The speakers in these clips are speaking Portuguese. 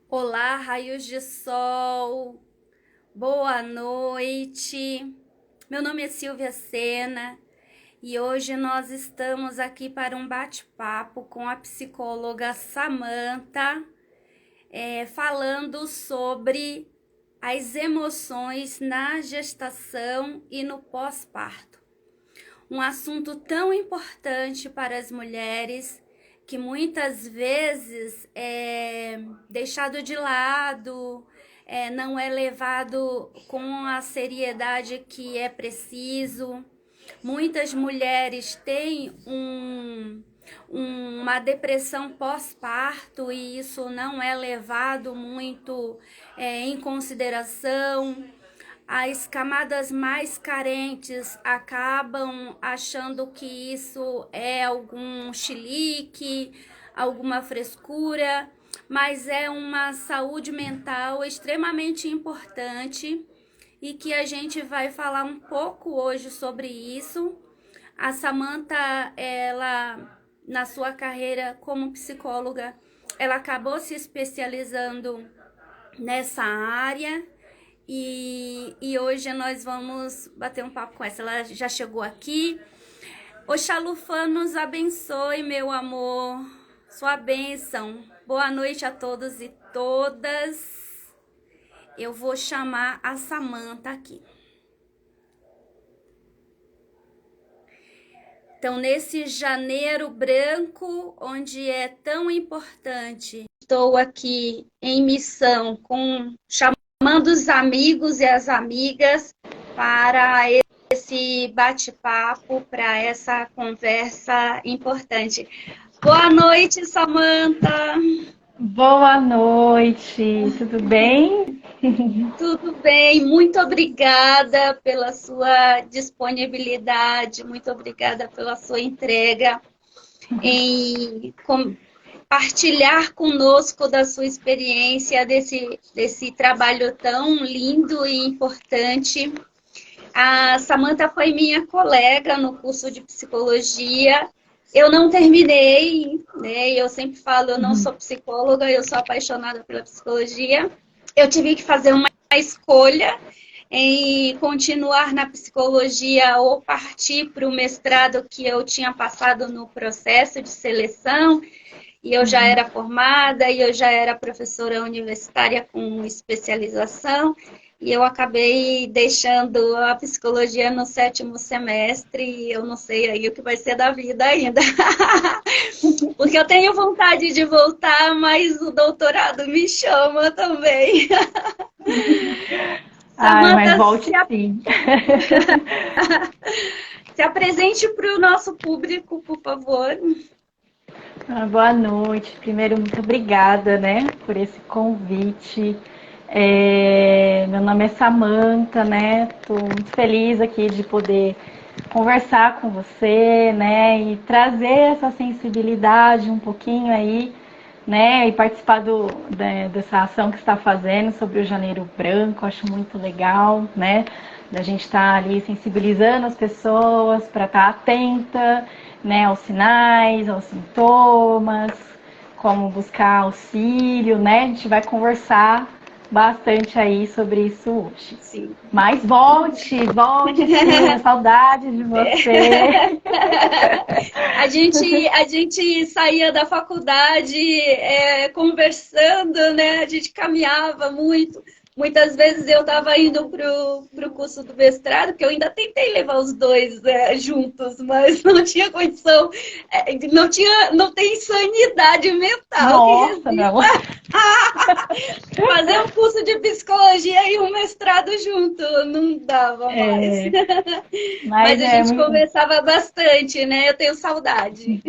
Olá, raios de sol, boa noite. Meu nome é Silvia Sena e hoje nós estamos aqui para um bate-papo com a psicóloga Samantha, falando sobre as emoções na gestação e no pós-parto. Um assunto tão importante para as mulheres que muitas vezes é deixado de lado, não é levado com a seriedade que é preciso. Muitas mulheres têm uma depressão pós-parto e isso não é levado muito em consideração. As camadas mais carentes acabam achando que isso é algum chilique, alguma frescura, mas é uma saúde mental extremamente importante e que a gente vai falar um pouco hoje sobre isso. A Samantha, ela, na sua carreira como psicóloga, ela acabou se especializando nessa área e hoje nós vamos bater um papo com essa. Ela já chegou aqui. Oxalufã nos abençoe, meu amor. Sua bênção. Boa noite a todos e todas. Eu vou chamar a Samantha aqui. Então, nesse janeiro branco, onde é tão importante, estou aqui em missão chamando os amigos e as amigas para esse bate-papo, para essa conversa importante. Boa noite, Samantha. Boa noite, tudo bem? Tudo bem? Muito obrigada pela sua disponibilidade, muito obrigada pela sua entrega em partilhar conosco da sua experiência, desse trabalho tão lindo e importante. A Samantha foi minha colega no curso de psicologia. Eu não terminei, né? Eu sempre falo, eu não sou psicóloga, eu sou apaixonada pela psicologia. Eu tive que fazer uma escolha em continuar na psicologia ou partir para o mestrado que eu tinha passado no processo de seleção. E eu já era formada, e eu já era professora universitária com especialização, e eu acabei deixando a psicologia no 7º semestre, e eu não sei aí o que vai ser da vida ainda. Porque eu tenho vontade de voltar, mas o doutorado me chama também. Ai, mas Samantha, volte sim. se apresente para o nosso público, por favor. Boa noite. Primeiro, muito obrigada, né, por esse convite. Meu nome é Samantha, né? Estou muito feliz aqui de poder conversar com você, né, e trazer essa sensibilidade um pouquinho aí, né, e participar dessa ação que está fazendo sobre o Janeiro Branco. Acho muito legal, né, da gente estar ali sensibilizando as pessoas para estar atenta, né, aos sinais, aos sintomas, como buscar auxílio, né. A gente vai conversar bastante aí sobre isso hoje. Sim. Mas volte sim, saudade de você. A gente saía da faculdade conversando, né? A gente caminhava muito. Muitas vezes eu estava indo pro curso do mestrado, que eu ainda tentei levar os dois juntos, mas não tinha condição, não tem sanidade mental que Nossa, resista não. fazer um curso de psicologia e um mestrado junto, não dava mais. É, Mas mas a é gente muito. conversava bastante, né? Eu tenho saudade.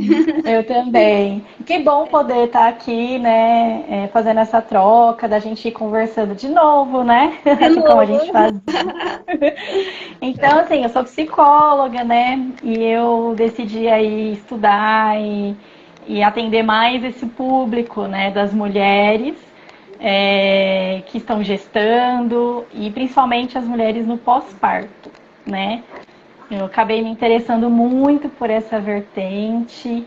Eu também. Que bom poder estar aqui, né, fazendo essa troca, da gente ir conversando de novo, né? De Assim como a gente novo. faz. Então, assim, eu sou psicóloga, né? E eu decidi aí estudar e atender mais esse público, né, das mulheres que estão gestando e principalmente as mulheres no pós-parto, né? Eu acabei me interessando muito por essa vertente,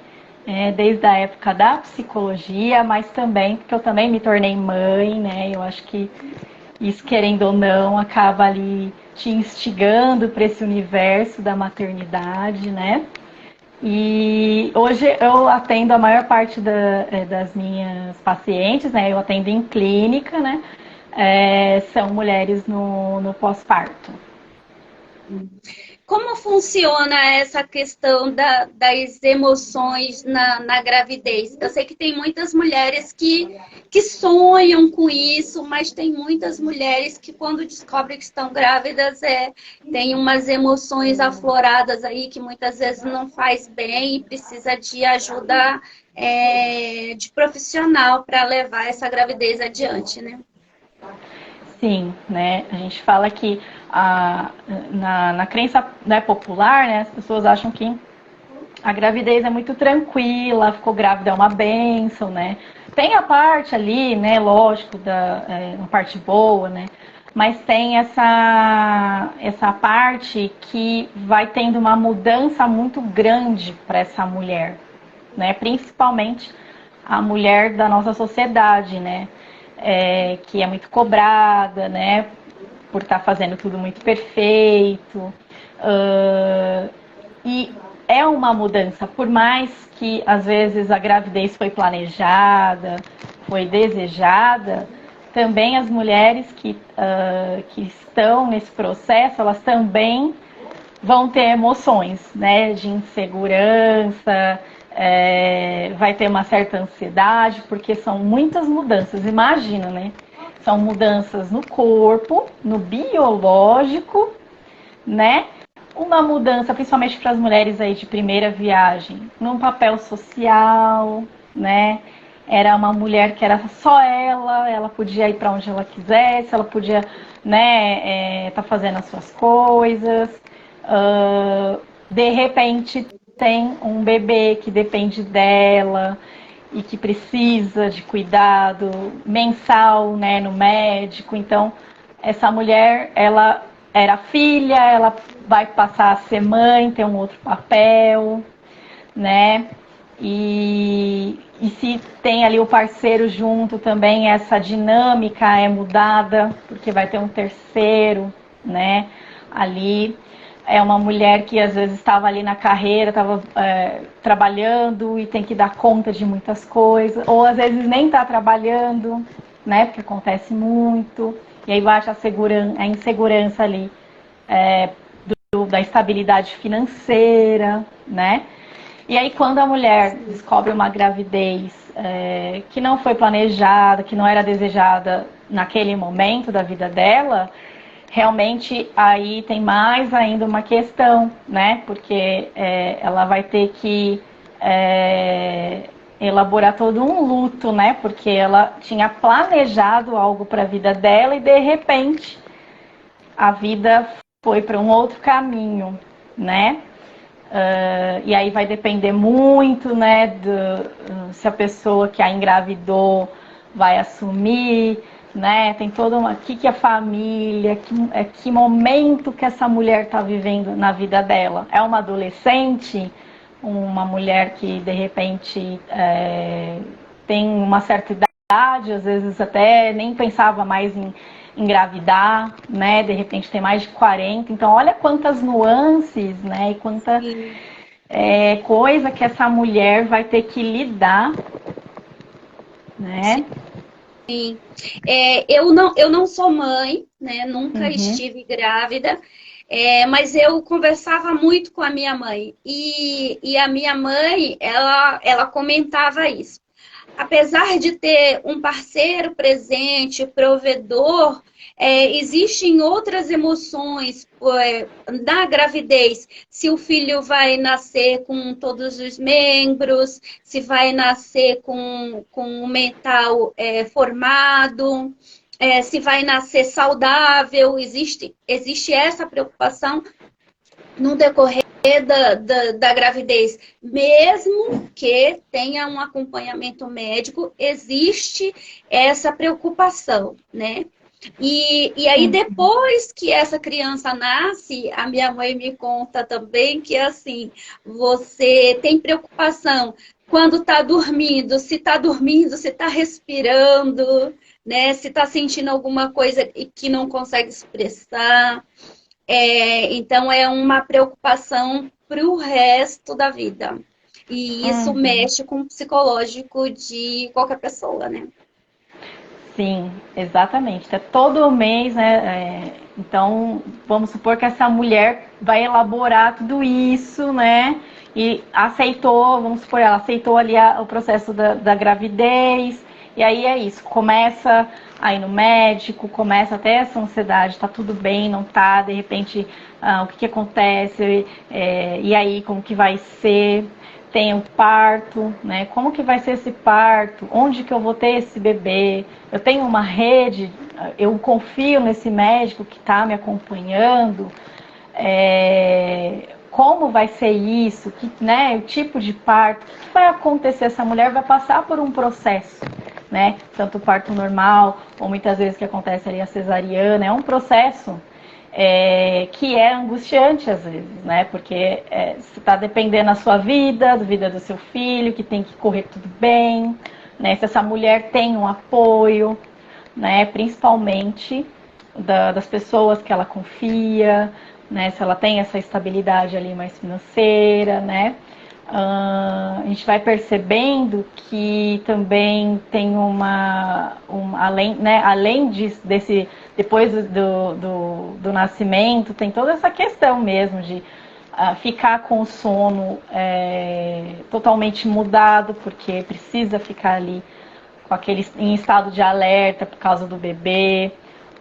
desde a época da psicologia, mas também porque eu também me tornei mãe, né? Eu acho que isso, querendo ou não, acaba ali te instigando para esse universo da maternidade, né? E hoje eu atendo a maior parte das minhas pacientes, né? Eu atendo em clínica, né? São mulheres no pós-parto. Como funciona essa questão das emoções na gravidez? Eu sei que tem muitas mulheres que sonham com isso, mas tem muitas mulheres que, quando descobrem que estão grávidas, tem umas emoções afloradas aí que muitas vezes não faz bem e precisa de ajuda de profissional para levar essa gravidez adiante, né? Sim, né? A gente fala que na crença, né, popular, né, as pessoas acham que a gravidez é muito tranquila, ficou grávida é uma bênção, né? Tem a parte ali, né, lógico, uma parte boa, né? Mas tem essa parte que vai tendo uma mudança muito grande para essa mulher, né? Principalmente a mulher da nossa sociedade, né? Que é muito cobrada, né? Por estar fazendo tudo muito perfeito. E é uma mudança, por mais que às vezes a gravidez foi planejada, foi desejada, também as mulheres que estão nesse processo, elas também vão ter emoções, né, de insegurança, vai ter uma certa ansiedade, porque são muitas mudanças. Imagina, né? São mudanças no corpo, no biológico, né? Uma mudança, principalmente para as mulheres aí de primeira viagem, num papel social, né? Era uma mulher que era só ela podia ir para onde ela quisesse, ela podia, né, tá fazendo as suas coisas. De repente tem um bebê que depende dela e que precisa de cuidado mensal, né, no médico. Então, essa mulher, ela era filha, ela vai passar a ser mãe, tem um outro papel, né? E se tem ali o parceiro junto também, essa dinâmica é mudada, porque vai ter um terceiro, né? Ali é uma mulher que às vezes estava ali na carreira, estava trabalhando e tem que dar conta de muitas coisas, ou às vezes nem está trabalhando, né? Porque acontece muito, e aí baixa a insegurança ali da estabilidade financeira, né? E aí, quando a mulher descobre uma gravidez que não foi planejada, que não era desejada naquele momento da vida dela, realmente aí tem mais ainda uma questão, né? Porque ela vai ter que elaborar todo um luto, né? Porque ela tinha planejado algo para a vida dela e de repente a vida foi para um outro caminho, né? E aí vai depender muito, né, se a pessoa que a engravidou vai assumir, né? Tem toda uma... que a família, que momento que essa mulher está vivendo na vida dela. É uma adolescente, uma mulher que, de repente, tem uma certa idade, às vezes até nem pensava mais em engravidar, né? De repente tem mais de 40. Então, olha quantas nuances, né? E quanta coisa que essa mulher vai ter que lidar, né? Sim. Eu não sou mãe, né? Nunca estive grávida, mas eu conversava muito com a minha mãe. E a minha mãe, ela comentava isso. Apesar de ter um parceiro presente, provedor, existem outras emoções na gravidez. Se o filho vai nascer com todos os membros, se vai nascer com o mental formado, se vai nascer saudável, existe essa preocupação no decorrer da gravidez, mesmo que tenha um acompanhamento médico, existe essa preocupação, né? E aí, depois que essa criança nasce, a minha mãe me conta também que, assim, você tem preocupação quando está dormindo, se está respirando, né? Se está sentindo alguma coisa e que não consegue expressar. Então, é uma preocupação para o resto da vida. E isso Uhum. mexe com o psicológico de qualquer pessoa, né? Sim, exatamente. É todo mês, né? Então, vamos supor que essa mulher vai elaborar tudo isso, né? E aceitou, vamos supor, ela aceitou ali o processo da gravidez, e aí é isso, começa a ir no médico, começa até essa ansiedade, tá tudo bem, não tá, de repente, o que acontece, e aí como que vai ser? Tem o parto, né? Como que vai ser esse parto? Onde que eu vou ter esse bebê? Eu tenho uma rede, eu confio nesse médico que está me acompanhando. Como vai ser isso? Né? O tipo de parto? O que vai acontecer? Essa mulher vai passar por um processo, né? Tanto o parto normal, ou muitas vezes que acontece ali a cesariana. É um processo que é angustiante às vezes, né? Porque você está dependendo da sua vida, da vida do seu filho, que tem que correr tudo bem, né? Se essa mulher tem um apoio, né? Principalmente das pessoas que ela confia, né? Se ela tem essa estabilidade ali mais financeira, né? A gente vai percebendo que também tem além, né, além desse, depois do nascimento, tem toda essa questão mesmo de ficar com o sono totalmente mudado, porque precisa ficar ali com aquele em estado de alerta por causa do bebê.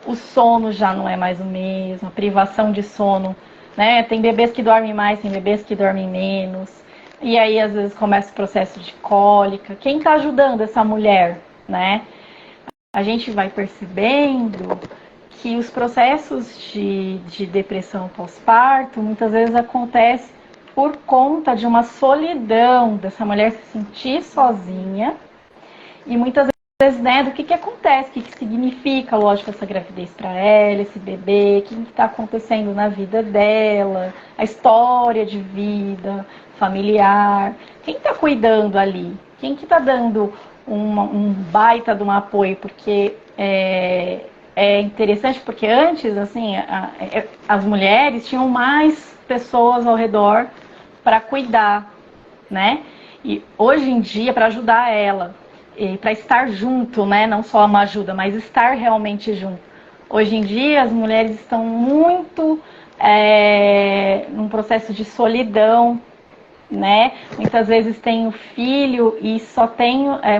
O sono já não é mais o mesmo, a privação de sono, né? Tem bebês que dormem mais, tem bebês que dormem menos. E aí, às vezes, começa o processo de cólica. Quem está ajudando essa mulher, né? A gente vai percebendo que os processos de depressão pós-parto muitas vezes acontecem por conta de uma solidão, dessa mulher se sentir sozinha e muitas vezes, né, do que acontece, o que significa, lógico, essa gravidez para ela, esse bebê, o que está acontecendo na vida dela, a história de vida familiar, quem está cuidando ali, quem que está dando um baita de um apoio, porque é interessante, porque antes, assim, as mulheres tinham mais pessoas ao redor para cuidar, né? E hoje em dia, para ajudar ela, para estar junto, né? Não só uma ajuda, mas estar realmente junto. Hoje em dia, as mulheres estão muito num processo de solidão, né? Muitas vezes tem o filho e só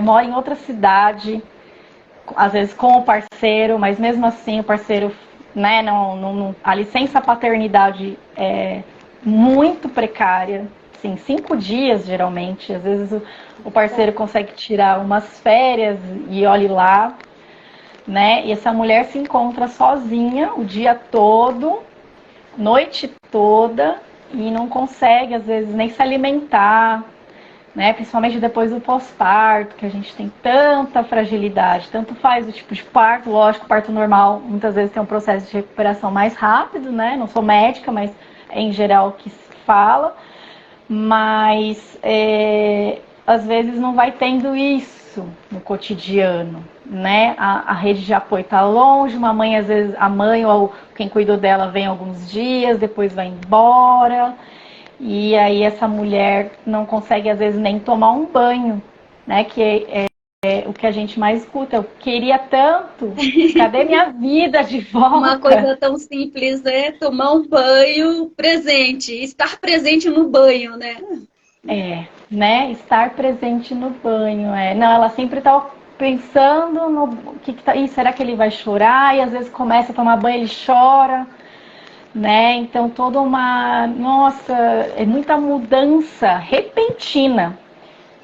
mora em outra cidade, às vezes com o parceiro, mas mesmo assim o parceiro, né? A licença paternidade é muito precária. Sim, 5 dias geralmente. Às vezes o parceiro consegue tirar umas férias e olhe lá, né? E essa mulher se encontra sozinha o dia todo, noite toda, e não consegue, às vezes, nem se alimentar, né? Principalmente depois do pós-parto, que a gente tem tanta fragilidade. Tanto faz o tipo de parto, lógico, parto normal muitas vezes tem um processo de recuperação mais rápido, né? Não sou médica, mas é em geral o que se fala. Mas às vezes não vai tendo isso no cotidiano, né? A rede de apoio está longe, uma mãe, às vezes, a mãe ou quem cuidou dela vem alguns dias, depois vai embora, e aí essa mulher não consegue, às vezes, nem tomar um banho, né? Que é o que a gente mais escuta. Eu queria tanto, cadê minha vida de Uma volta? coisa tão simples é tomar um banho presente, estar presente no banho, né? Né? Estar presente no banho. Não, ela sempre tá pensando no que tá. Ih, será que ele vai chorar? E às vezes começa a tomar banho, ele chora, né? Então toda uma. Nossa, é muita mudança repentina.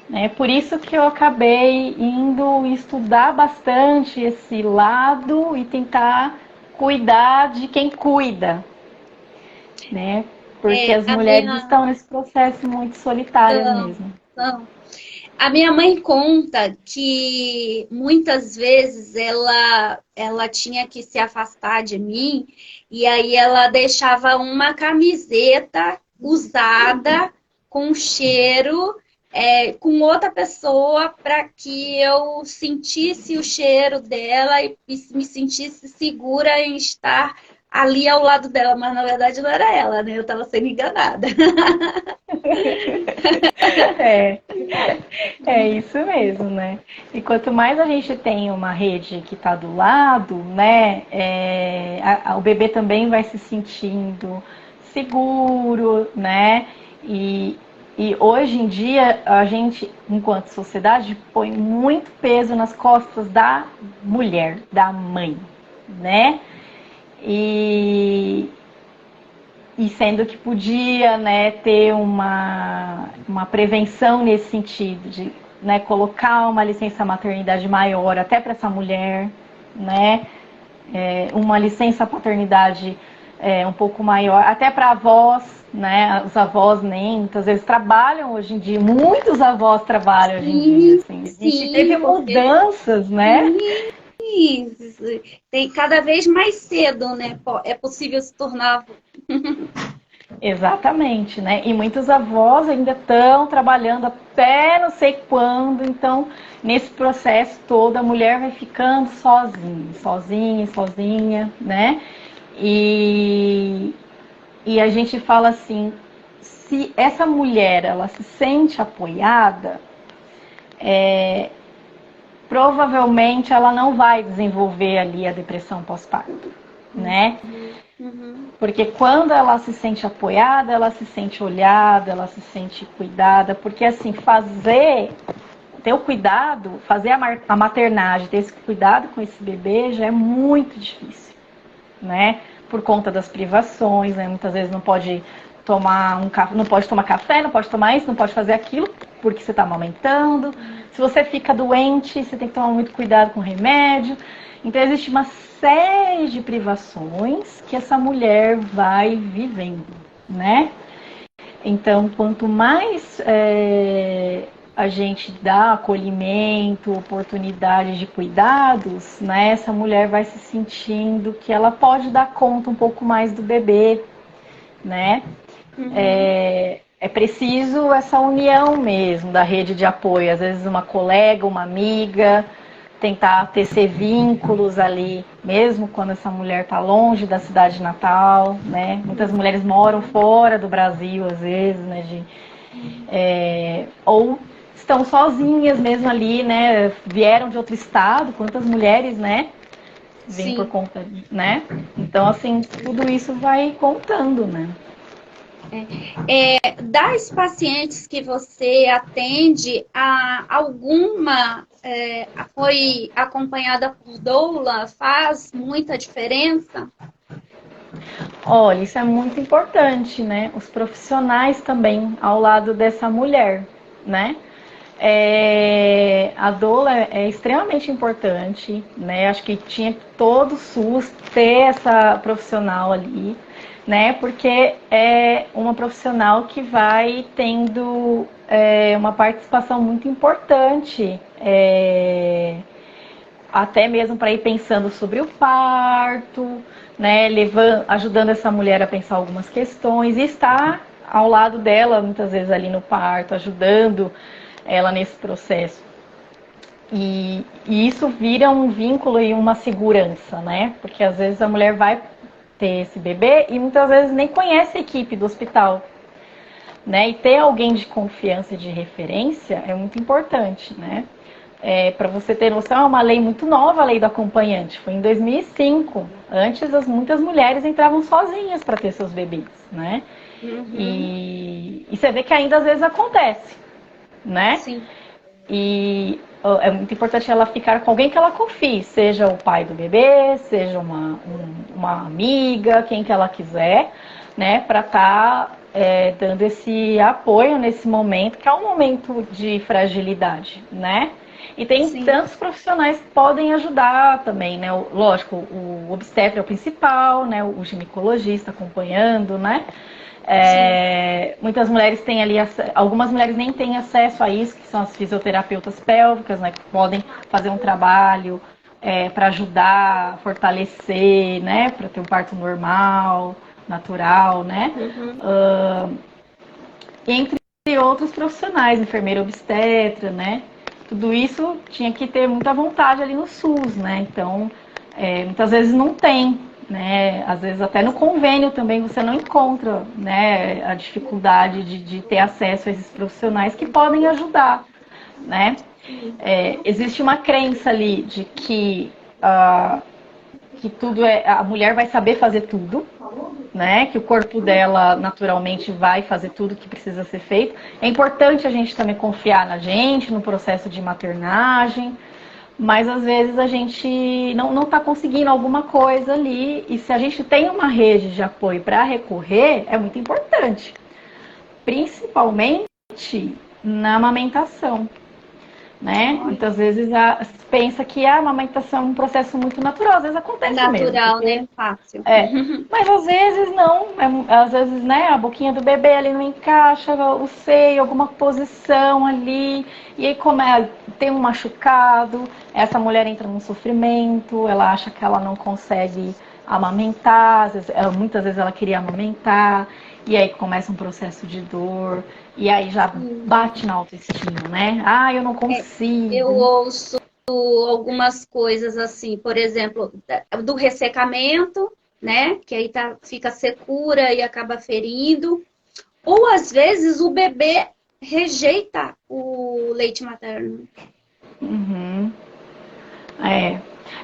Né? Por isso que eu acabei indo estudar bastante esse lado e tentar cuidar de quem cuida, né? Porque as A mulheres minha estão nesse processo muito solitárias mesmo. não. A minha mãe conta que muitas vezes ela tinha que se afastar de mim e aí ela deixava uma camiseta usada com cheiro com outra pessoa para que eu sentisse o cheiro dela e me sentisse segura em estar ali ao lado dela, mas na verdade não era ela, né? Eu estava sendo enganada. É, é isso mesmo, né? E quanto mais a gente tem uma rede que está do lado, né, o bebê também vai se sentindo seguro, né? E hoje em dia a gente, enquanto sociedade, põe muito peso nas costas da mulher, da mãe, né? E, e sendo que podia, né, ter uma prevenção nesse sentido, de, né, colocar uma licença maternidade maior até para essa mulher, né, uma licença paternidade um pouco maior, até para avós, né, os avós nem muitas vezes trabalham hoje em dia, muitos avós trabalham hoje em dia, Sim, assim. A gente teve sim, porque mudanças, né? isso, tem cada vez mais cedo, né? É possível se tornar. Exatamente, né? E muitos avós ainda estão trabalhando até não sei quando, então nesse processo todo a mulher vai ficando sozinha, sozinha, sozinha, né? E, e a gente fala assim, se essa mulher ela se sente apoiada, provavelmente ela não vai desenvolver ali a depressão pós-parto, né? Uhum. Porque quando ela se sente apoiada, ela se sente olhada, ela se sente cuidada. Porque assim, ter o cuidado, fazer a maternagem, ter esse cuidado com esse bebê já é muito difícil, né? Por conta das privações, né? Muitas vezes não pode tomar não pode tomar café, não pode tomar isso, não pode fazer aquilo, porque você está amamentando. Se você fica doente, você tem que tomar muito cuidado com o remédio. Então existe uma série de privações que essa mulher vai vivendo, né? Então, quanto mais a gente dá acolhimento, oportunidade de cuidados, né, essa mulher vai se sentindo que ela pode dar conta um pouco mais do bebê, né? Uhum. É preciso essa união mesmo da rede de apoio, às vezes uma colega, uma amiga, tentar tecer vínculos ali, mesmo quando essa mulher está longe da cidade natal, né? Muitas mulheres moram fora do Brasil, às vezes, né? Ou estão sozinhas mesmo ali, né? Vieram de outro estado, quantas mulheres, né? Vêm por Sim. conta, né? Então, assim, tudo isso vai contando, né? Das pacientes que você atende, alguma foi acompanhada por doula? Faz muita diferença? Olha, isso é muito importante, né? Os profissionais também ao lado dessa mulher, né? A doula é extremamente importante, né? Acho que tinha que todo o SUS ter essa profissional ali, né? Porque é uma profissional que vai tendo uma participação muito importante, até mesmo para ir pensando sobre o parto, né? Ajudando essa mulher a pensar algumas questões e estar ao lado dela, muitas vezes ali no parto, ajudando ela nesse processo. E isso vira um vínculo e uma segurança, né? Porque às vezes a mulher vai ter esse bebê e muitas vezes nem conhece a equipe do hospital, né? E ter alguém de confiança e de referência é muito importante, né? Para você ter noção, é uma lei muito nova, a lei do acompanhante. Foi em 2005. Antes, muitas mulheres entravam sozinhas para ter seus bebês, né? Uhum. E você vê que ainda às vezes acontece, né? Sim. E é muito importante ela ficar com alguém que ela confie, seja o pai do bebê, seja uma amiga, quem que ela quiser, né, para estar dando esse apoio nesse momento, que é um momento de fragilidade, né? E tem Sim. tantos profissionais que podem ajudar também, né? Lógico, o obstetra é o principal, né? O ginecologista acompanhando, né? Muitas mulheres têm ali, algumas mulheres nem têm acesso a isso, que são as fisioterapeutas pélvicas, né, que podem fazer um trabalho para ajudar a fortalecer, né, para ter um parto normal, natural, né? Entre outros profissionais, enfermeira obstetra, né? Tudo isso tinha que ter muita vontade ali no SUS, né? Então, muitas vezes não tem, né? Às vezes até no convênio também você não encontra, né, a dificuldade de ter acesso a esses profissionais que podem ajudar, né? Existe uma crença ali de que tudo a mulher vai saber fazer tudo, né? Que o corpo dela naturalmente vai fazer tudo que precisa ser feito. É importante a gente também confiar na gente, no processo de maternagem, mas às vezes a gente não está conseguindo alguma coisa ali, e se a gente tem uma rede de apoio para recorrer, é muito importante, principalmente na amamentação. Né? Muitas vezes pensa que a amamentação é um processo muito natural, às vezes acontece natural, mesmo. Natural, né? Fácil. Mas às vezes não, às vezes, né, a boquinha do bebê ali não encaixa, o seio, alguma posição ali, e aí tem um machucado, essa mulher entra num sofrimento, ela acha que ela não consegue amamentar, muitas vezes ela queria amamentar, e aí começa um processo de dor, e aí já bate na autoestima, né? Ah, eu não consigo. Eu ouço algumas coisas assim, por exemplo, do ressecamento, né? Que aí fica secura e acaba ferindo. Ou às vezes o bebê rejeita o leite materno.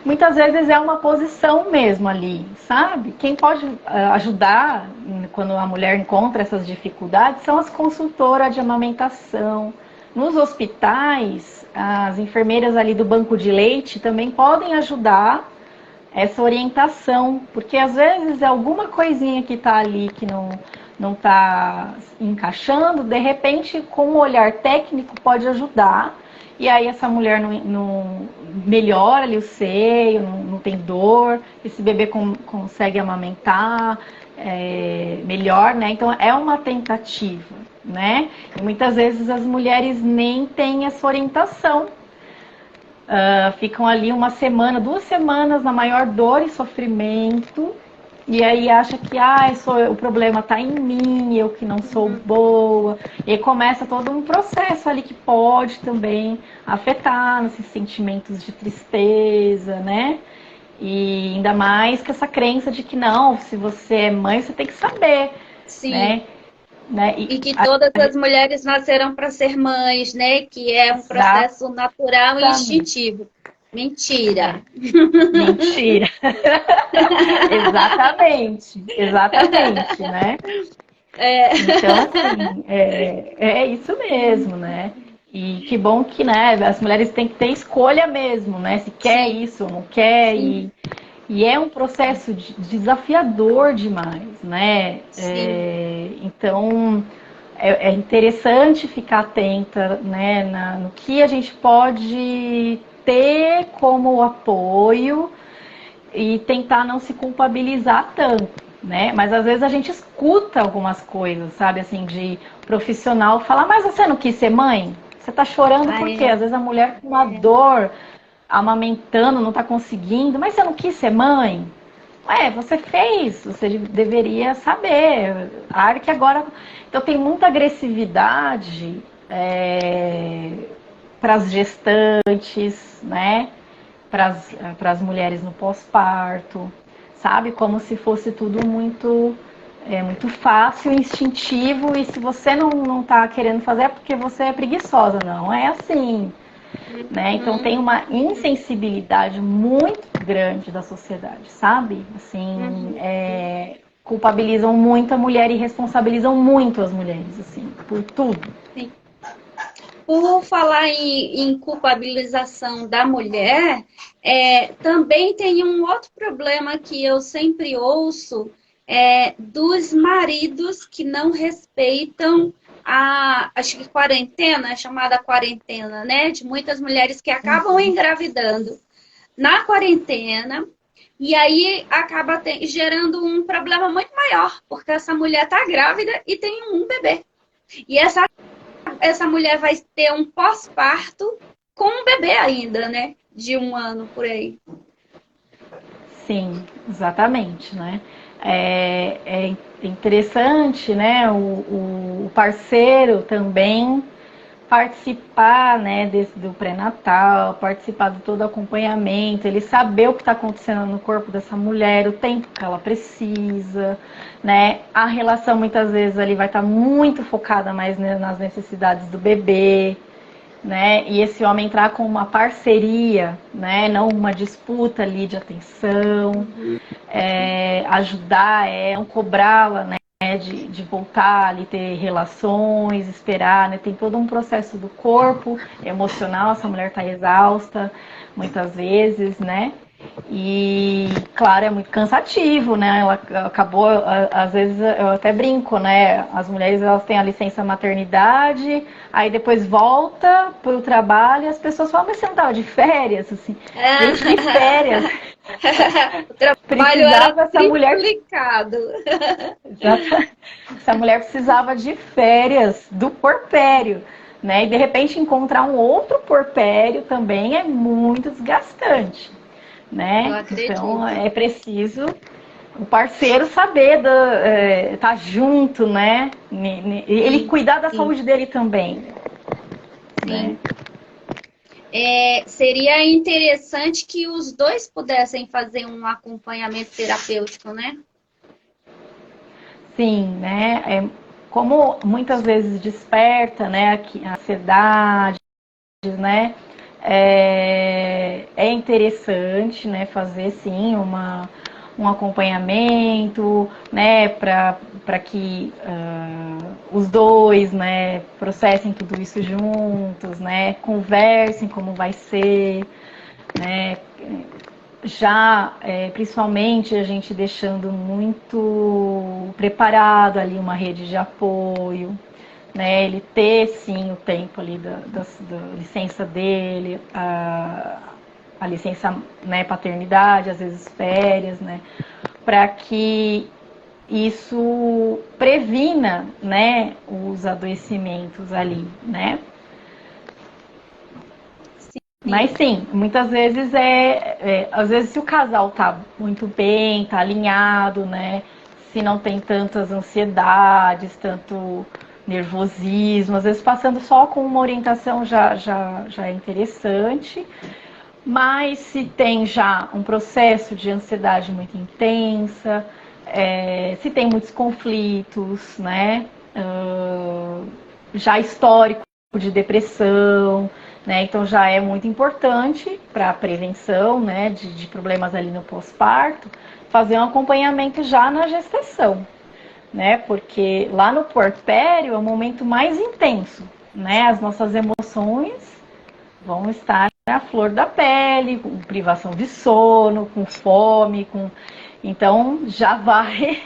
Muitas vezes é uma posição mesmo ali, sabe? Quem pode ajudar quando a mulher encontra essas dificuldades são as consultoras de amamentação. Nos hospitais, as enfermeiras ali do banco de leite também podem ajudar essa orientação, porque às vezes é alguma coisinha que está ali que não está encaixando, de repente com um olhar técnico pode ajudar. E aí essa mulher não melhora ali o seio, não tem dor, esse bebê consegue amamentar melhor, né? Então é uma tentativa, né? E muitas vezes as mulheres nem têm essa orientação. Ficam ali uma semana, 2 semanas na maior dor e sofrimento, e aí acha que o problema está em mim, eu que não sou boa, e aí começa todo um processo ali que pode também afetar nesses sentimentos de tristeza, né? E ainda mais com essa crença de que não, se você é mãe, você tem que saber, Sim. né? E que todas as mulheres nasceram para ser mães, né? Que é um processo natural e instintivo. Mentira. Mentira. Exatamente, né? Então, assim, é isso mesmo, né? E que bom que, né, as mulheres têm que ter escolha mesmo, né? Se quer isso ou não quer. E é um processo desafiador demais, né? Então, é interessante ficar atenta, né, no que a gente pode ter como apoio e tentar não se culpabilizar tanto, né? Mas às vezes a gente escuta algumas coisas, sabe, assim, de profissional falar, mas você não quis ser mãe? Você tá chorando por quê? Às vezes a mulher com uma dor, amamentando, não tá conseguindo, mas você não quis ser mãe? Você fez, você deveria saber. A área que agora... Então tem muita agressividade para as gestantes, né? Para as mulheres no pós-parto, sabe? Como se fosse tudo muito fácil, instintivo, e se você não tá querendo fazer é porque você é preguiçosa. Não é assim, né? Então tem uma insensibilidade muito grande da sociedade, sabe? Assim, culpabilizam muito a mulher e responsabilizam muito as mulheres, assim, por tudo. Sim. Por falar em culpabilização da mulher, também tem um outro problema que eu sempre ouço, dos maridos que não respeitam acho que quarentena, chamada quarentena, né? De muitas mulheres que acabam engravidando na quarentena, E aí acaba gerando um problema muito maior, porque essa mulher está grávida e tem um bebê. E essa mulher vai ter um pós-parto com um bebê ainda, né? De 1 ano por aí. Sim, exatamente, né? É interessante, né? O parceiro também participar, né, do pré-natal, participar de todo o acompanhamento, ele saber o que está acontecendo no corpo dessa mulher, o tempo que ela precisa, né? A relação muitas vezes ali vai estar muito focada mais nas necessidades do bebê, né? E esse homem entrar com uma parceria, né? Não uma disputa ali de atenção, ajudar, não cobrá-la, né? De voltar ali, ter relações, esperar, né? Tem todo um processo do corpo emocional, essa mulher está exausta muitas vezes, né? E, claro, é muito cansativo, né? Ela acabou, às vezes eu até brinco, né? As mulheres, elas têm a licença maternidade, aí depois volta para o trabalho e as pessoas falam, mas você não estava de férias? Assim, gente, de férias. O trabalho era Precisava essa mulher... triplicado. Essa mulher precisava de férias do porpério, né? E de repente encontrar um outro porpério também é muito desgastante, Eu né? Então acredito. é preciso o parceiro saber tá junto, né? Ele Sim, cuidar da sim, saúde dele também, né? sim. Seria interessante que os dois pudessem fazer um acompanhamento terapêutico, né? Sim, né? Como muitas vezes desperta, né? A ansiedade, né? É interessante, né, fazer sim um acompanhamento, né, para que os dois, né, processem tudo isso juntos, né, conversem como vai ser, né, já principalmente a gente deixando muito preparado ali uma rede de apoio, né, ele ter sim o tempo ali da licença dele, a licença, né, paternidade, às vezes férias, né, para que isso previna, né, os adoecimentos ali, né. Mas Sim. sim, muitas vezes às vezes se o casal tá muito bem, tá alinhado, né? Se não tem tantas ansiedades, tanto nervosismo, às vezes passando só com uma orientação já é interessante. Mas se tem já um processo de ansiedade muito intensa, se tem muitos conflitos, né? Já histórico de depressão, né? Então já é muito importante para a prevenção, né, de problemas ali no pós-parto, fazer um acompanhamento já na gestação, né? Porque lá no puerpério é o momento mais intenso, né? As nossas emoções vão estar à flor da pele, com privação de sono, com fome, então já vai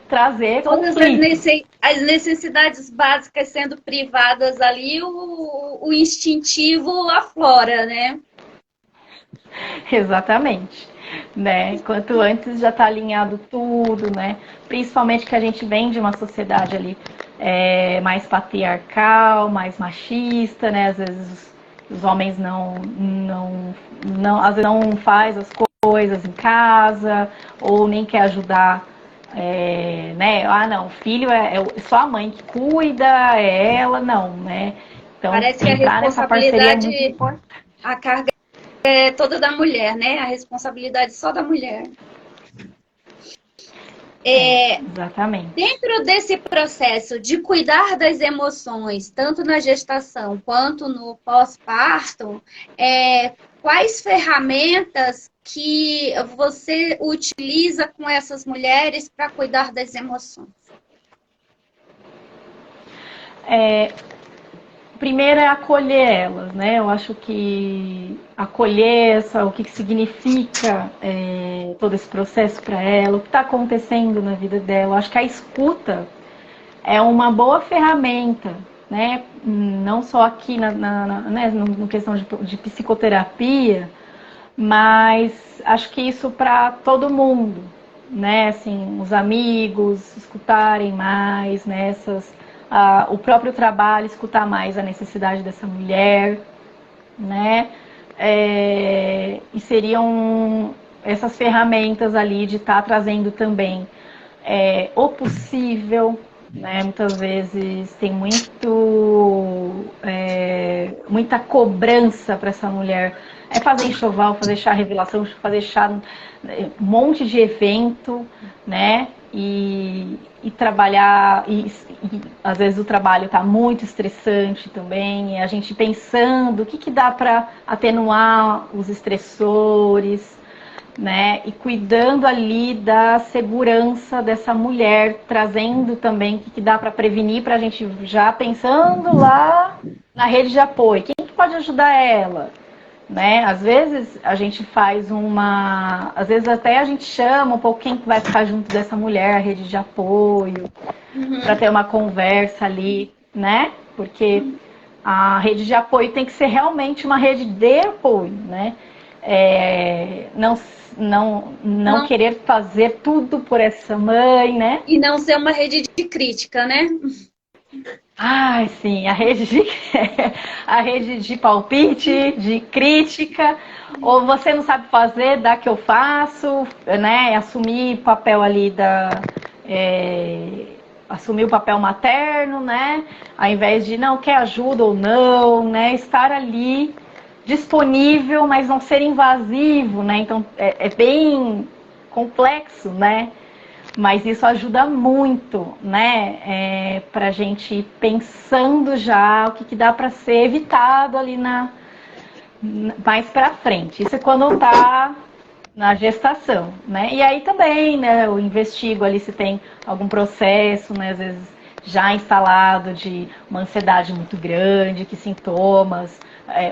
trazer Todas conflitos. as necessidades básicas sendo privadas ali, o instintivo aflora, né? Exatamente, né? Quanto antes já está alinhado tudo, né? Principalmente que a gente vem de uma sociedade ali mais patriarcal, mais machista, né? Às vezes os homens às vezes não faz as coisas em casa ou nem quer ajudar, né? Ah, não, filho só a mãe que cuida, é ela, não, né? Então Parece que a entrar nessa parceria é responsabilidade, muito importante. a carga é toda da mulher, né? A responsabilidade só da mulher. Exatamente. Dentro desse processo de cuidar das emoções, tanto na gestação quanto no pós-parto, quais ferramentas que você utiliza com essas mulheres para cuidar das emoções? Primeiro é acolher elas, né? Eu acho que acolher o que significa todo esse processo para ela, o que está acontecendo na vida dela. Eu acho que a escuta é uma boa ferramenta, né? Não só aqui né, no questão de psicoterapia, mas acho que isso para todo mundo, né? Assim, os amigos escutarem mais, né? O próprio trabalho escutar mais a necessidade dessa mulher, né? E seriam essas ferramentas ali de estar trazendo também o possível, né? Muitas vezes tem muita cobrança para essa mulher. Fazer enxoval, fazer chá revelação, fazer chá, um monte de evento, né? E trabalhar, e às vezes o trabalho está muito estressante também, e a gente pensando o que dá para atenuar os estressores, né? E cuidando ali da segurança dessa mulher, trazendo também o que dá para prevenir, para a gente já pensando lá na rede de apoio. Quem que pode ajudar ela? Né? Às vezes a gente faz às vezes até a gente chama um pouco quem vai ficar junto dessa mulher, a rede de apoio, para ter uma conversa ali, né? Porque a rede de apoio tem que ser realmente uma rede de apoio, né? Não querer fazer tudo por essa mãe, né? E não ser uma rede de crítica, né? Ai, sim, a rede de palpite, de crítica, ou você não sabe fazer, dá que eu faço, né? Assumir papel ali assumir o papel materno, né? Ao invés de não quer ajuda ou não, né? Estar ali disponível, mas não ser invasivo, né? Então é bem complexo, né? Mas isso ajuda muito, né? Para a gente ir pensando já o que dá para ser evitado ali mais para frente. Isso é quando está na gestação, né? E aí também, né? Eu investigo ali se tem algum processo, né? Às vezes já instalado de uma ansiedade muito grande, que sintomas,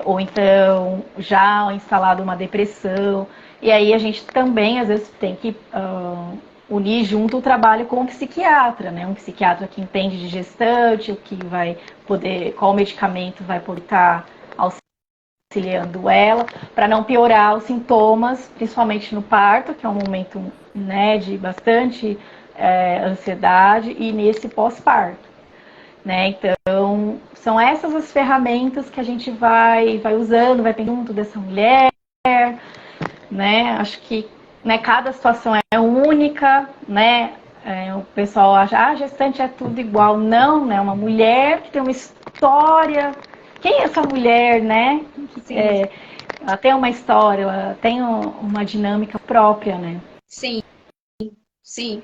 ou então já instalado uma depressão. E aí a gente também, às vezes, tem que unir junto o trabalho com o psiquiatra, né? Um psiquiatra que entende de gestante, qual medicamento vai poder estar auxiliando ela, para não piorar os sintomas, principalmente no parto, que é um momento, né, de bastante ansiedade, e nesse pós-parto, né? Então, são essas as ferramentas que a gente vai usando, vai pensando junto dessa mulher, né? Acho que, né, cada situação é única, né? O pessoal acha, gestante é tudo igual. Não, né? Uma mulher que tem uma história. Quem é essa mulher, né? Ela tem uma história, ela tem uma dinâmica própria, né? Sim, sim.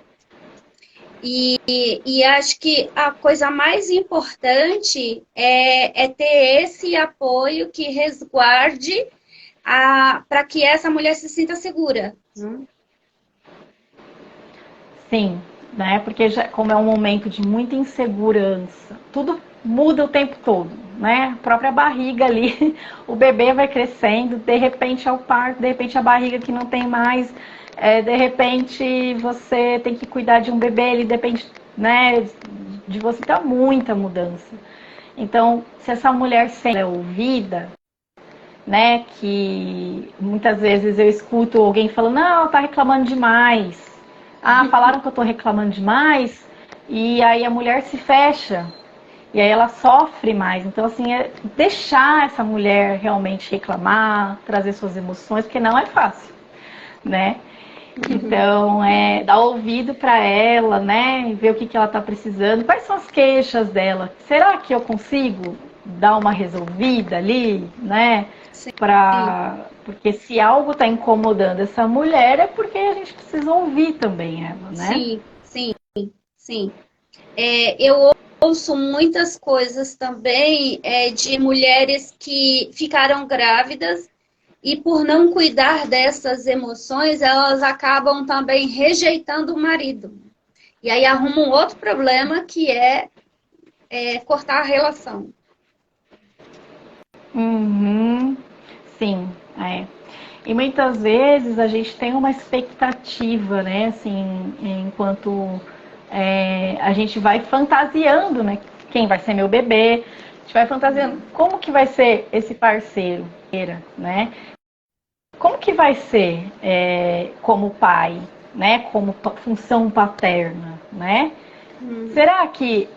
E acho que a coisa mais importante é ter esse apoio que resguarde para que essa mulher se sinta segura. Sim, né? Porque como é um momento de muita insegurança, tudo muda o tempo todo, né? A própria barriga ali, o bebê vai crescendo, de repente ao parto, de repente a barriga que não tem mais, de repente você tem que cuidar de um bebê, ele depende, né, de você, então muita mudança. Então, se essa mulher é ouvida, né, que muitas vezes eu escuto alguém falando, não, tá reclamando demais. Falaram que eu tô reclamando demais, e aí a mulher se fecha, e aí ela sofre mais. Então, assim, deixar essa mulher realmente reclamar, trazer suas emoções, porque não é fácil, né? Então, dar ouvido para ela, né? Ver o que ela tá precisando. Quais são as queixas dela? Será que eu consigo dar uma resolvida ali, né? Porque se algo está incomodando essa mulher, é porque a gente precisa ouvir também ela, né? Sim. Eu ouço muitas coisas também de mulheres que ficaram grávidas e por não cuidar dessas emoções, elas acabam também rejeitando o marido. E aí arrumam um outro problema que é cortar a relação. Sim, E muitas vezes a gente tem uma expectativa, né? Assim, enquanto a gente vai fantasiando, né? Quem vai ser meu bebê? A gente vai fantasiando como que vai ser esse parceiro, né? Como que vai ser como pai, né? Como função paterna, né? Será que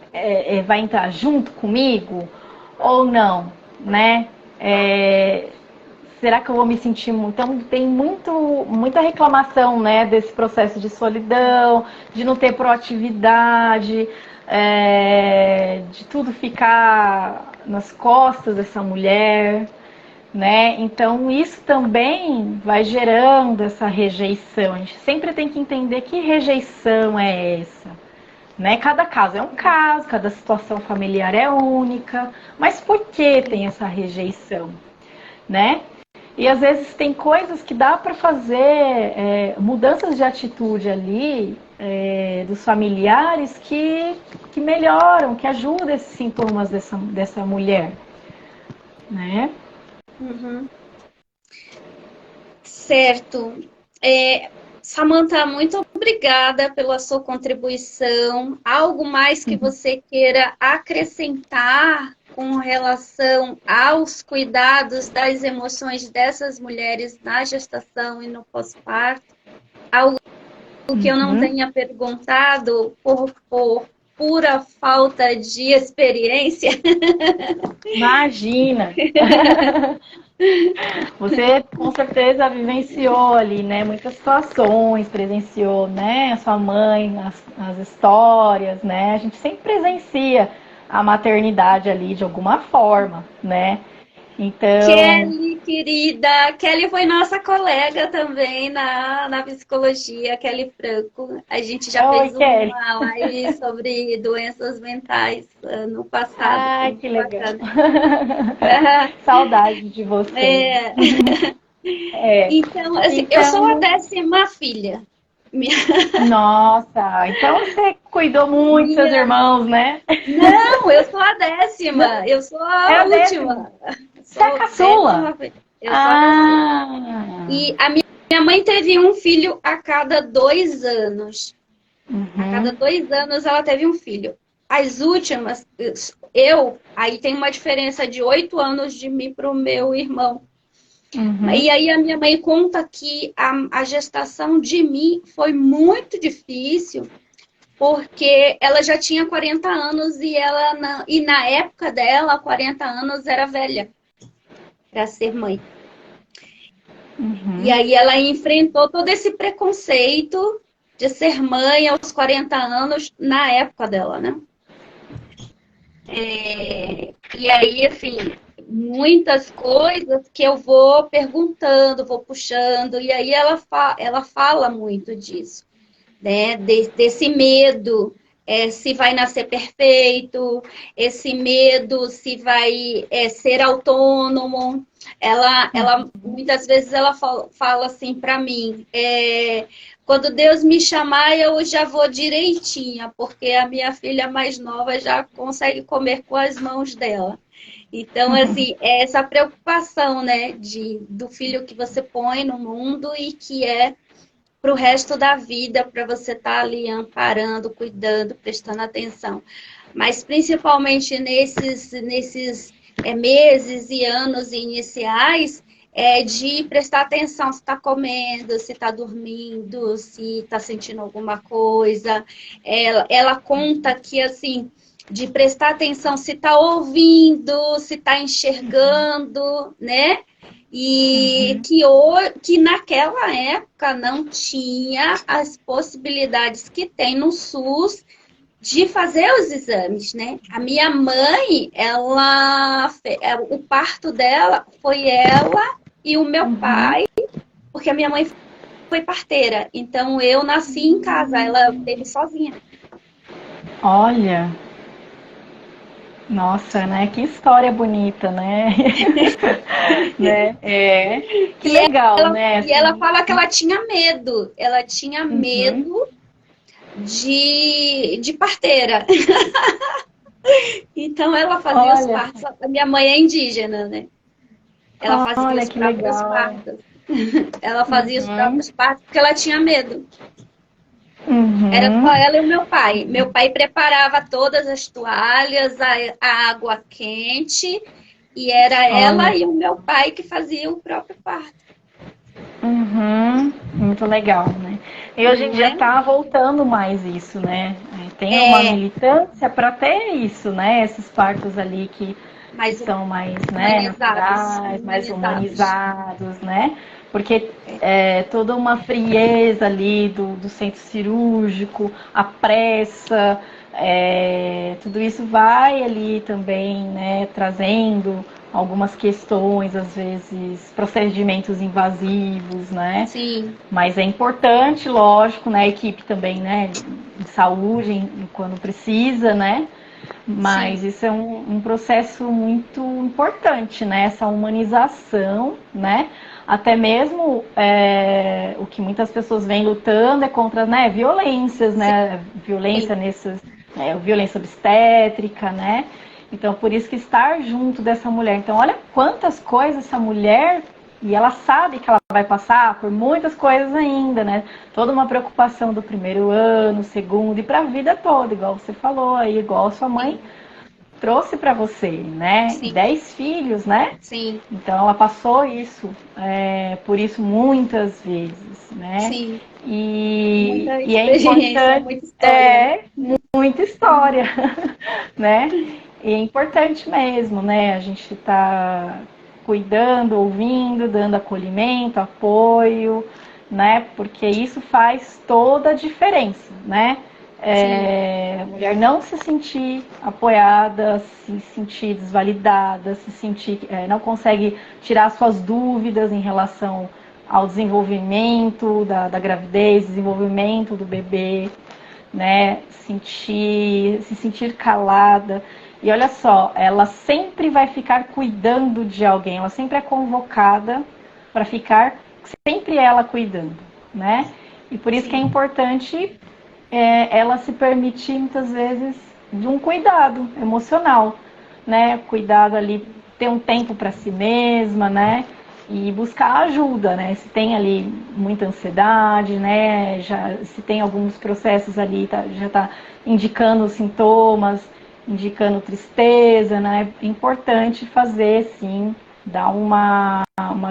vai entrar junto comigo ou não, né? Será que eu vou me sentir muito... Então, tem muita reclamação, né, desse processo de solidão, de não ter proatividade, de tudo ficar nas costas dessa mulher, né? Então, isso também vai gerando essa rejeição. A gente sempre tem que entender que rejeição é essa, né? Cada caso é um caso, cada situação familiar é única, mas por que tem essa rejeição, né? E às vezes tem coisas que dá para fazer, mudanças de atitude ali dos familiares que melhoram, que ajudam esses sintomas dessa mulher, né? Uhum. Certo. Samantha, muito obrigada pela sua contribuição. Algo mais que você queira acrescentar com relação aos cuidados das emoções dessas mulheres na gestação e no pós-parto? Algo que eu não tenha perguntado por pura falta de experiência? Imagina! Você com certeza vivenciou ali, né, muitas situações, presenciou, né, a sua mãe, as histórias, né? A gente sempre presencia a maternidade ali de alguma forma, né? Então, Kelly, querida, Kelly foi nossa colega também na psicologia, Kelly Franco. A gente já oi, fez Kelly. uma live sobre doenças mentais no passado. Foi Ai, que muito legal. bacana. Saudade de você. É, É. então, assim, eu sou a Então, 10ª filha. nossa, então você cuidou muito dos seus Minha... irmãos, né? Não, eu sou a 10ª. Eu sou É a a décima. última. Você é a Sou caçula? 10ª filha. Eu sou a caçula. Ah, E a minha mãe teve um filho a cada 2 anos. A cada uhum, 2 anos ela teve um filho. As últimas, aí tem uma diferença de 8 anos de mim para o meu irmão. E uhum, aí a minha mãe conta que a gestação de mim foi muito difícil, porque ela já tinha 40 anos e na época dela, 40 anos era velha para ser mãe. E uhum. aí ela enfrentou todo esse preconceito de ser mãe aos 40 anos na época dela, né? E aí, assim, muitas coisas que eu vou perguntando, vou puxando, e aí ela fala muito disso, né? Desse medo, se vai nascer perfeito, esse medo se vai ser autônomo. Ela muitas vezes ela fala assim para mim, quando Deus me chamar, eu já vou direitinha, porque a minha filha mais nova já consegue comer com as mãos dela. Então, assim, é essa preocupação, né, do filho que você põe no mundo e que é para o resto da vida, para você estar ali amparando, cuidando, prestando atenção. Mas principalmente nesses meses e anos iniciais, de prestar atenção se está comendo, se está dormindo, se está sentindo alguma coisa. Ela conta que, assim, de prestar atenção se está ouvindo, se está enxergando, né? E que naquela época não tinha as possibilidades que tem no SUS de fazer os exames, né? A minha mãe, o parto dela foi ela e o meu pai, porque a minha mãe foi parteira. Então eu nasci em casa, ela teve sozinha. Olha, nossa, né? Que história bonita, né? Né? Que E legal, né? ela Assim, fala que ela tinha medo. Ela tinha uhum. medo de parteira. Então ela fazia os Olha, partos. A minha mãe é indígena, né? Ela fazia olha os que próprios legal. partos. Ela fazia os Uhum, próprios partos porque ela tinha medo. Era só uhum. ela e o meu pai. Meu pai preparava todas as toalhas, a água quente, e era ela Olha, e o meu pai que faziam o próprio parto. Uhum, muito legal, né? E hoje em não dia é? está voltando mais isso, né? Tem uma É militância para ter isso, né? Esses partos ali que mais são mais, né, humanizados, naturais, mais humanizados. humanizados, né? Porque é toda uma frieza ali do centro cirúrgico, a pressa, tudo isso vai ali também, né, trazendo algumas questões, às vezes procedimentos invasivos, né? Sim, Mas é importante, lógico, né, a equipe também, né, de saúde, quando precisa, né? Mas sim, isso é um processo muito importante, né? Essa humanização, né? Até mesmo o que muitas pessoas vêm lutando é contra, né, violências, né? Violência sim. nesses, violência obstétrica, né? Então, por isso que estar junto dessa mulher. Então, olha quantas coisas essa mulher, e ela sabe que ela vai passar por muitas coisas ainda, né? Toda uma preocupação do primeiro ano, segundo e para a vida toda, igual você falou aí, igual a sua mãe Sim, trouxe para você, né? sim, 10 filhos, né? sim, Então ela passou isso, por isso muitas vezes, né? sim. E, Muita e é experiência, importante, muita história, né? muita história, né? E é importante mesmo, né? A gente tá cuidando, ouvindo, dando acolhimento, apoio, né? Porque isso faz toda a diferença, né? Sim, A mulher não se sentir apoiada, se sentir desvalidada, se sentir não consegue tirar suas dúvidas em relação ao desenvolvimento da gravidez, desenvolvimento do bebê, né? Se sentir calada. E olha só, ela sempre vai ficar cuidando de alguém, ela sempre é convocada para ficar sempre ela cuidando, né? E por isso que é sim, importante ela se permitir muitas vezes de um cuidado emocional, né? Cuidado ali, ter um tempo para si mesma, né? E buscar ajuda, né? Se tem ali muita ansiedade, né? Já se tem alguns processos ali, já está indicando sintomas, indicando tristeza, né? É importante fazer, sim, dar uma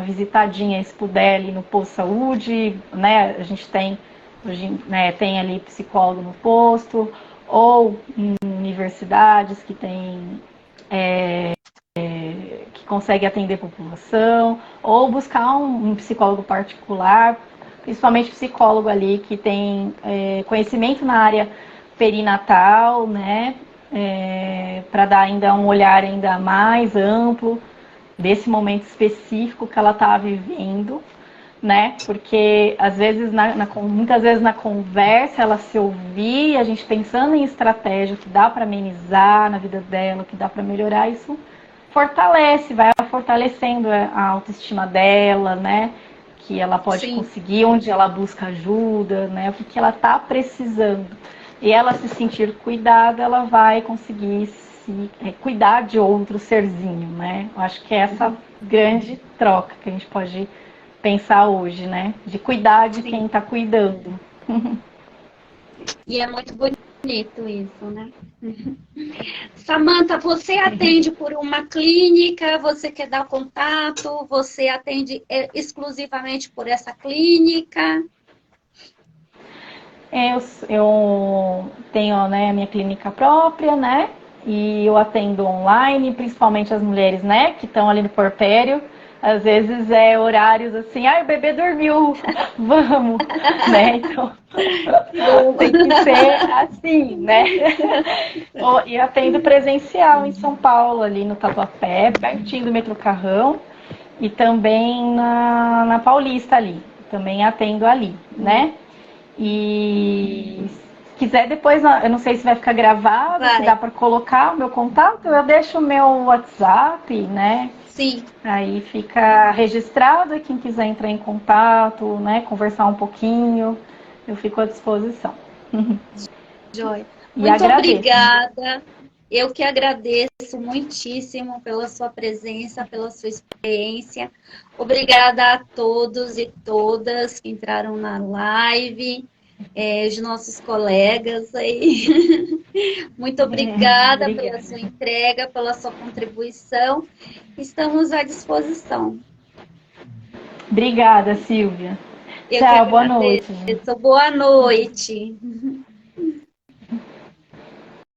visitadinha, se puder, ali no posto de saúde, né? A gente tem hoje, né, tem ali psicólogo no posto, ou em universidades que tem que consegue atender a população, ou buscar um psicólogo particular, principalmente psicólogo ali que tem conhecimento na área perinatal, né? Para dar ainda um olhar ainda mais amplo desse momento específico que ela está vivendo, né? Porque às vezes, muitas vezes na conversa, ela se ouvir, a gente pensando em estratégia que dá para amenizar na vida dela, que dá para melhorar, isso fortalece, vai fortalecendo a autoestima dela, né? Que ela pode sim, conseguir, onde ela busca ajuda, né? O que ela está precisando. E ela se sentir cuidada, ela vai conseguir se cuidar de outro serzinho, né? Eu acho que é essa grande troca que a gente pode pensar hoje, né? De cuidar de quem sim. está cuidando. E é muito bonito isso, né? Samantha, você atende por uma clínica, você quer dar contato, você atende exclusivamente por essa clínica? Eu tenho, né, a minha clínica própria, né? E eu atendo online, principalmente as mulheres, né, que estão ali no porpério. Às vezes é horários assim, o bebê dormiu, vamos, né? Então Que bom. tem que ser assim, né? E atendo presencial em São Paulo, ali no Tatuapé, pertinho do metrô Carrão, e também na Paulista ali. Também atendo ali, né? E se quiser depois, eu não sei se vai ficar gravado, se dá Vai, para colocar o meu contato, eu deixo o meu WhatsApp, né? sim, Aí fica registrado e quem quiser entrar em contato, né, conversar um pouquinho, eu fico à disposição. joia. E Muito agradeço. obrigada. Eu que agradeço muitíssimo pela sua presença, pela sua experiência. Obrigada a todos e todas que entraram na live, os nossos colegas aí. Muito obrigada pela Obrigada. sua entrega, pela sua contribuição. Estamos à disposição. Obrigada, Silvia. Eu que Tchau, boa noite, gente. agradeço. Boa noite.